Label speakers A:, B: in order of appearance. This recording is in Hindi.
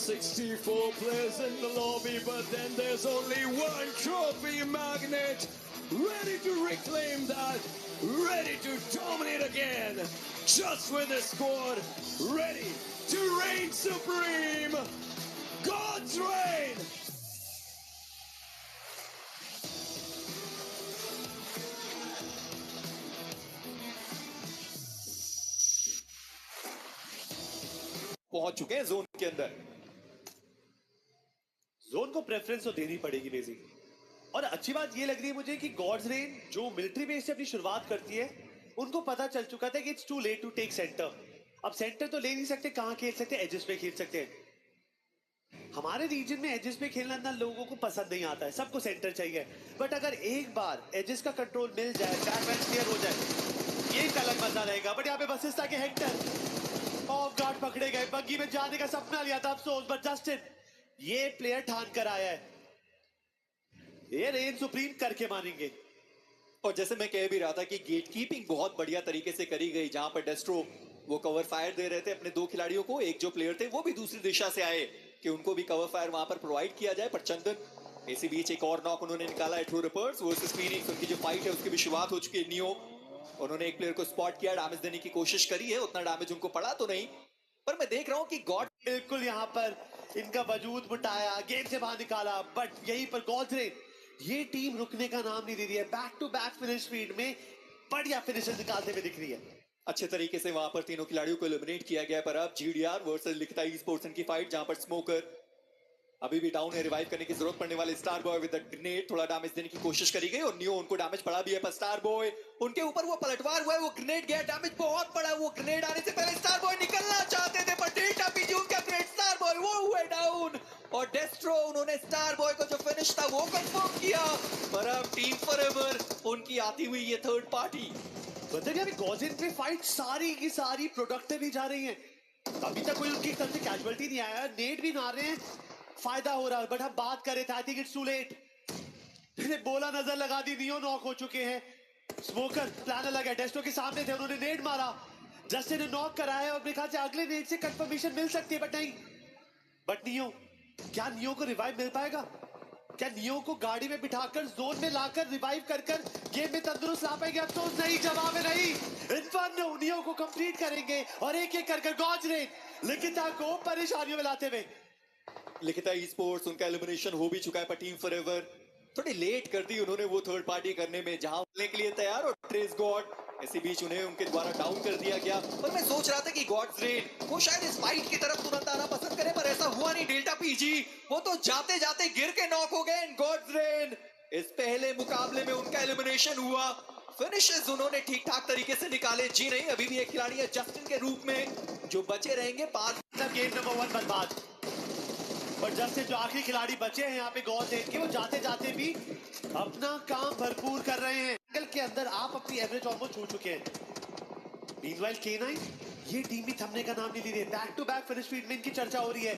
A: 64 players in the lobby, but then there's only one trophy magnet ready to reclaim that, ready to dominate again, just with a squad ready to reign supreme. God's reign!
B: पहुंच चुके हैं जोन के अंदर।
C: जोन को प्रेफरेंस तो देनी पड़ेगी बेसिकली। और अच्छी बात ये लग रही है मुझे कि गॉड्स रेन जो मिलिट्री बेस से अपनी शुरुआत करती है, उनको पता चल चुका था कि it's too late to take centre. अब सेंटर तो ले नहीं सकते, कहां खेल सकते, एजेस पे खेल सकते हैं। हमारे रीजन में एजेस पे खेलना ना लोगों को पसंद नहीं आता है, सबको सेंटर चाहिए। बट अगर एक बार एजेस का कंट्रोल मिल जाए, बैकबैक क्लियर हो जाए, ये एक अलग मजा रहेगा। बट यहाँ पे बसिस्ता के हेक्टर ऑफ गार्ड पकड़े गए, बग्गी में जाने का सपना लिया था अफसोस, बट जस्टिन ये प्लेयर ठान कर आया है, ये रेन सुप्रीम करके मानेंगे।
B: और जैसे मैं कह भी रहा था कि गेट कीपिंग बहुत बढ़िया तरीके से करी गई, जहां पर डेस्ट्रो वो कवर फायर दे रहे थे अपने दो खिलाड़ियों को, एक जो प्लेयर थे वो भी दूसरी दिशा से आए कि उनको भी कवर फायर वहां पर प्रोवाइड किया जाए। पर चंदन इसी बीच एक और नॉक उन्होंने निकाला है। ट्रू रिपर्स वर्सेस फीनिक्स, उनकी जो फाइट है उसकी भी शुरुआत हो चुकी है। नियो उन्होंने एक प्लेयर को स्पॉट किया, डैमेज देने की कोशिश करी है, उतना डैमेज उनको पड़ा तो नहीं। पर मैं देख रहा हूं कि गॉड
C: बिल्कुल यहाँ पर इनका वजूद मुटाया, गेम से बाहर निकाला, बट यहीं पर गॉड्स रेन ये टीम रुकने का नाम नहीं दे रही है। Back to back finish feed में बढ़िया फिनिशर निकालते हुए दिख रही है।
B: अच्छे तरीके से वहां पर तीनों खिलाड़ियों को एलिमिनेट किया गया। पर अब जीडीआर वर्सेस लिखता ई स्पोर्ट्स की फाइट, जहां पर स्मोकर अभी भी डाउन है, रिवाइव करने की जरूरत पड़ने वाले star boy with the grenade, थोड़ा डैमेज देने की कोशिश करी गई और नियो उनको डैमेज पड़ा भी है। पर स्टार बॉय उनके ऊपर वो पलटवार हुआ है, वो ग्रेनेड गया, डैमेज बहुत पड़ा। वो ग्रेनेड आने से पहले स्टार बॉय निकलना चाहते थे, पर डेल्टा पीजी उनका ग्रेनेड, स्टार बॉय वो हुए डाउन। और डेस्ट्रो उन्होंने स्टार बॉय को जो फिनिश था वो कंफर्म किया। पर अब टीम फॉरएवर उनकी आती हुई ये थर्ड पार्टी,
C: मतलब अभी गॉजिन पे फाइट सारी की सारी प्रोडक्टिव ही जा रही है। अभी तक कोई उनकी तरफ से कैजुअलिटी नहीं आया, नेट भी ना रहे हैं, फायदा हो रहा है। बट हम बात करें थे, I think it's too late. बोला नजर लगा दी, नियो नॉक हो चुके हैं। स्मोकर प्लान अलग है, डेस्टो के सामने थे, उन्होंने नेट मारा, जस्टिन ने नॉक कराया और मेरे ख्याल से अगले नेट से कंफर्मेशन मिल सकती है, बट नहीं। बट नियो, क्या नियो को रिवाइव मिल पाएगा? क्या नियो को गाड़ी में बिठाकर जोन में लाकर रिवाइव कर गेम में तंदुरुस्त ला पाएंगे? अफसोस नहीं, जवाब है नहीं। इन्फर्नो नियो को कंप्लीट करेंगे और एक एक कर गॉड्स रेन लिखिता को परेशानियों में लाते हुए।
B: लिखिता ई स्पोर्ट्स उनका एलिमिनेशन हो भी चुका है। पर टीम फॉरएवर थोड़ी लेट कर दी उन्होंने वो थर्ड पार्टी करने में, जहां उड़ने के लिए तैयार और ट्रेस गॉड इसी बीच उन्हें उनके द्वारा डाउन कर दिया गया। पर मैं सोच रहा था कि गॉड्स रेन वो शायद इस फाइट की तरफ तुरंत आना पसंद करे, पर ऐसा हुआ नहीं। डेल्टा पीजी वो तो जाते जाते गिर के नॉक हो गए। गॉड्स रेन इस पहले मुकाबले में उनका एलिमिनेशन हुआ। फिनिशेस उन्होंने ठीक ठाक तरीके से निकाले। जी नहीं, अभी भी एक खिलाड़ी है जस्टिन के रूप में जो बचे रहेंगे। 5
C: गेम नंबर 1 बर्बाद। पर जस्टिन जो आखिरी खिलाड़ी बचे हैं यहाँ पे गॉड्स रेन के, वो जाते जाते भी अपना काम भरपूर कर रहे हैं। एंगल के अंदर आप अपनी एवरेज ऑलमोस्ट छू चुके हैं। मीनवाइल K9 ये टीम भी थमने का नाम नहीं ले रही है। Back to back finish feed में इनकी चर्चा हो रही है।